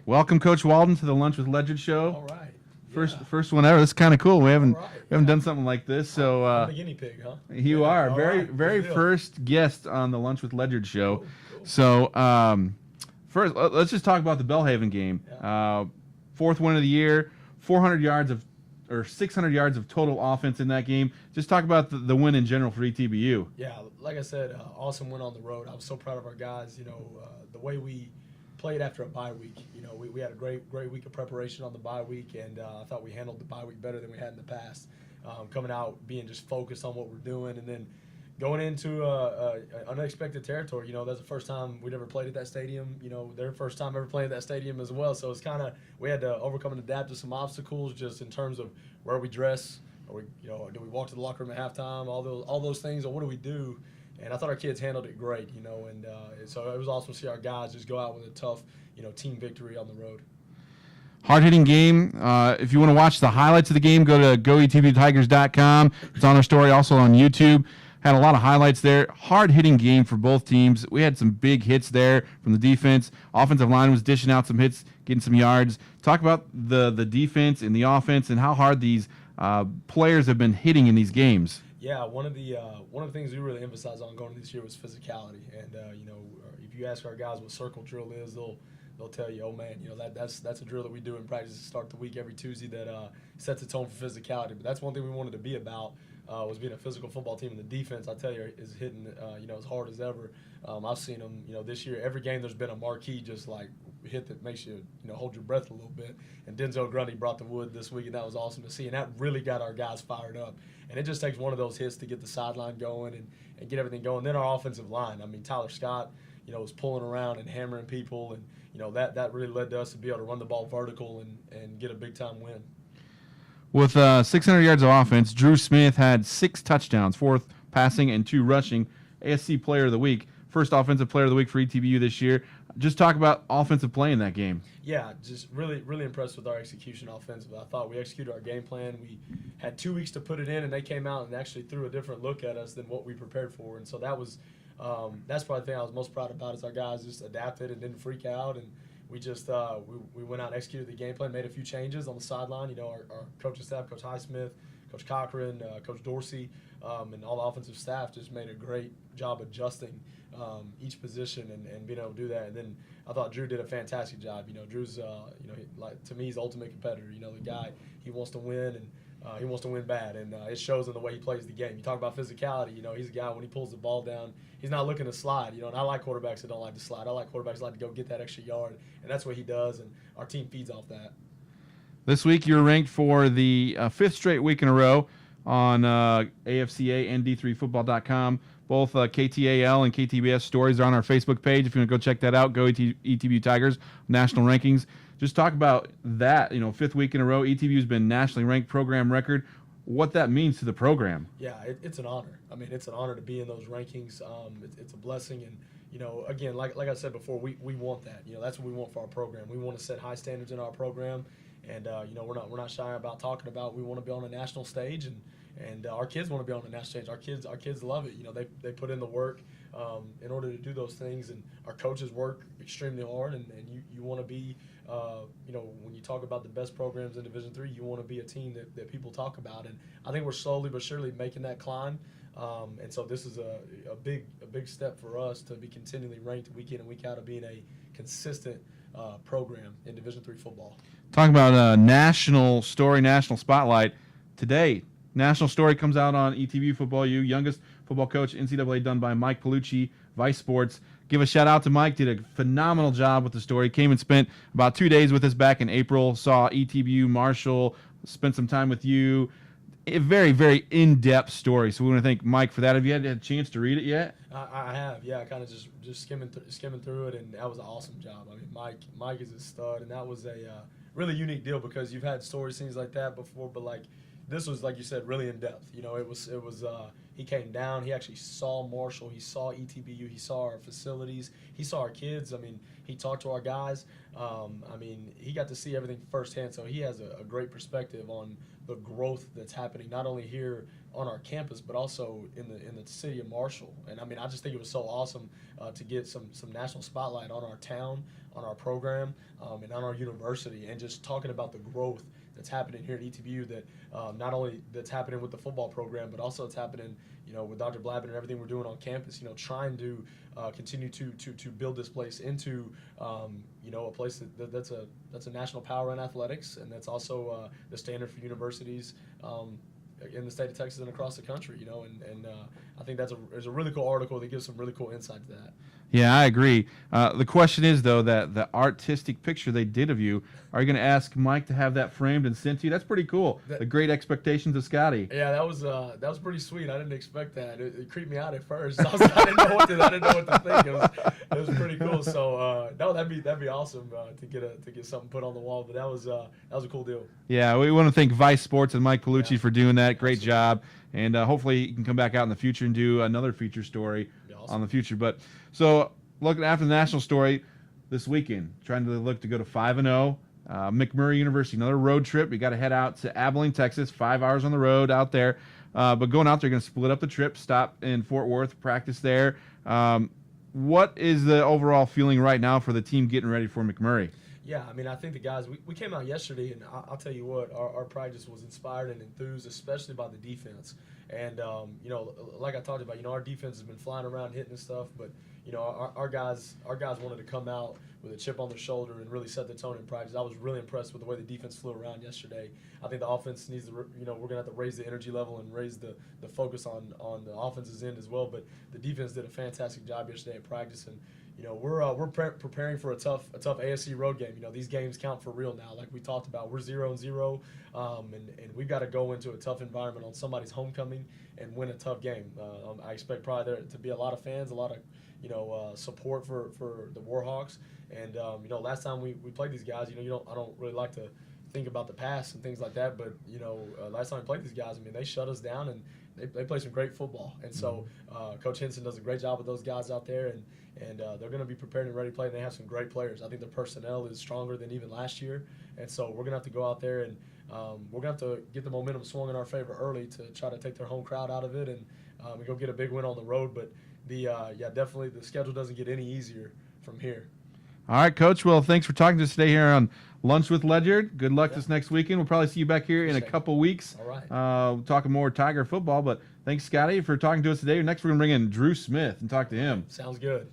Welcome, Coach Walden, to the Lunch with Ledyard show. All right. First one ever. This is kind of cool. We haven't Right. done something like this. So I'm the guinea pig, huh? you are all very right. very Good deal. first guest on the Lunch with Ledyard show. Cool. So first, let's just talk about the Belhaven game. Yeah. Fourth win of the year, 600 yards of total offense in that game. Just talk about the win in general for ETBU. Yeah, like I said, awesome win on the road. I was so proud of our guys. The way we played after a bye week. We had a great week of preparation on the bye week, and I thought we handled the bye week better than we had in the past. Coming out, being just focused on what we're doing, and then going into unexpected territory. That's the first time we'd ever played at that stadium. Their first time ever playing at that stadium as well. So it's we had to overcome and adapt to some obstacles just in terms of where we dress, or do we walk to the locker room at halftime, all those things, or what do we do? And I thought our kids handled it great, and so it was awesome to see our guys just go out with a tough, team victory on the road. Hard-hitting game. If you want to watch the highlights of the game, go to goetbtigers.com. It's on our story, also on YouTube. Had a lot of highlights there. Hard-hitting game for both teams. We had some big hits there from the defense. Offensive line was dishing out some hits, getting some yards. Talk about the defense and the offense and how hard these players have been hitting in these games. Yeah, one of the things we really emphasized on going this year was physicality, and if you ask our guys what circle drill is, they'll tell you, oh man, that's a drill that we do in practice to start the week every Tuesday that sets the tone for physicality. But that's one thing we wanted to be about was being a physical football team, and the defense, I tell you, is hitting as hard as ever. I've seen them, this year every game there's been a marquee just like hit that makes you hold your breath a little bit. And Denzel Grundy brought the wood this week, and that was awesome to see, and that really got our guys fired up. And it just takes one of those hits to get the sideline going and get everything going. Then our offensive line, Tyler Scott, was pulling around and hammering people, and that really led to us to be able to run the ball vertical and get a big-time win. With 600 yards of offense, Drew Smith had 6 touchdowns, 4 passing and 2 rushing. ASC Player of the Week, first Offensive Player of the Week for ETBU this year. Just talk about offensive play in that game. Yeah, just really, really impressed with our execution offensively. I thought we executed our game plan. We had 2 weeks to put it in, and they came out and actually threw a different look at us than what we prepared for. And so that's probably the thing I was most proud about is our guys just adapted and didn't freak out. And we just we went out and executed the game plan, made a few changes on the sideline. Our coaching staff, Coach Highsmith, Coach Cochran, Coach Dorsey, and all the offensive staff just made a great job adjusting each position and being able to do that. And then I thought Drew did a fantastic job. Drew's to me he's the ultimate competitor. The guy, he wants to win and he wants to win bad, and it shows in the way he plays the game. You talk about physicality. He's a guy when he pulls the ball down, he's not looking to slide. And I like quarterbacks that don't like to slide. I like quarterbacks that like to go get that extra yard, and that's what he does. And our team feeds off that. This week you're ranked for the 5th straight week in a row on AFCA and D3Football.com. Both KTAL and KTBS stories are on our Facebook page. If you want to go check that out, go ETBU Tigers National Rankings. Just talk about that, 5th week in a row. ETBU's been nationally ranked, program record. What that means to the program. Yeah, it's an honor. It's an honor to be in those rankings. It's a blessing, and again, like I said before, we want that. That's what we want for our program. We want to set high standards in our program, and we're not shy about talking about. We want to be on a national stage, and our kids want to be on the national stage. Our kids love it. They put in the work in order to do those things, and our coaches work extremely hard. And you want to be, when you talk about the best programs in Division III, you want to be a team that people talk about. And I think we're slowly but surely making that climb. And so this is a big step for us to be continually ranked week in and week out of being a consistent program in Division III football. Talking about national story, national spotlight today. National story comes out on ETBU Football U, youngest football coach NCAA, done by Mike Palucci, Vice Sports. Give a shout out to Mike. Did a phenomenal job with the story. Came and spent about 2 days with us back in April. Saw ETBU, Marshall, spent some time with you. A very, very in-depth story. So we want to thank Mike for that. Have you had a chance to read it yet? I have. Yeah, I kind of just skimming through it, and that was an awesome job. Mike is a stud, and that was a really unique deal because you've had story scenes like that before, but this was, like you said, really in depth. It was He came down. He actually saw Marshall. He saw ETBU. He saw our facilities. He saw our kids. I mean, he talked to our guys. I mean, he got to see everything firsthand. So he has a great perspective on the growth that's happening not only here on our campus but also in the city of Marshall. And I mean, I just think it was so awesome to get some national spotlight on our town, on our program, and on our university, and just talking about the growth that's happening here at ETBU, that not only that's happening with the football program, but also it's happening, with Dr. Blabin and everything we're doing on campus, trying to continue to build this place into, a place that's a national power in athletics, and that's also the standard for universities in the state of Texas and across the country, and I think there's a really cool article that gives some really cool insight to that. Yeah, I agree. The question is, though, that the artistic picture they did of you, are you going to ask Mike to have that framed and sent to you? That's pretty cool. The Great Expectations of Scotty. Yeah, that was pretty sweet. I didn't expect that. It creeped me out at first. I didn't know what to think. It was pretty cool. So no, that'd be awesome to get something put on the wall. But that was a cool deal. Yeah, we want to thank Vice Sports and Mike Palucci for doing that. Great Absolutely. job. And hopefully you can come back out in the future and do another feature story on the future. But so looking after the national story this weekend, trying to look to go to 5-0. McMurry University, another road trip. We got to head out to Abilene, Texas, 5 hours on the road out there. But going out there, going to split up the trip, stop in Fort Worth, practice there. What is the overall feeling right now for the team getting ready for McMurray? Yeah, I mean, I think the guys, we came out yesterday, and I'll tell you what, our practice was inspired and enthused, especially by the defense. And, like I talked about, our defense has been flying around hitting and stuff, but, our guys wanted to come out with a chip on their shoulder and really set the tone in practice. I was really impressed with the way the defense flew around yesterday. I think the offense needs to, we're going to have to raise the energy level and raise the focus on the offense's end as well. But the defense did a fantastic job yesterday at practice, and we're preparing for a tough ASC road game. These games count for real now. Like we talked about, we're 0-0, and we've got to go into a tough environment on somebody's homecoming and win a tough game. I expect probably there to be a lot of fans, a lot of support for the Warhawks. And last time we played these guys, I don't really like to think about the past and things like that, but last time we played these guys, I mean, they shut us down and they play some great football. And so Coach Henson does a great job with those guys out there, and they're going to be prepared and ready to play. And they have some great players. I think their personnel is stronger than even last year, and so we're going to have to go out there and we're going to have to get the momentum swung in our favor early to try to take their home crowd out of it and go get a big win on the road. But definitely the schedule doesn't get any easier from here. All right, Coach. Well, thanks for talking to us today here on Lunch with Ledyard. Good luck this next weekend. We'll probably see you back here in a couple weeks. All right. Talking more Tiger football. But thanks, Scotty, for talking to us today. Next, we're going to bring in Drew Smith and talk to him. Sounds good.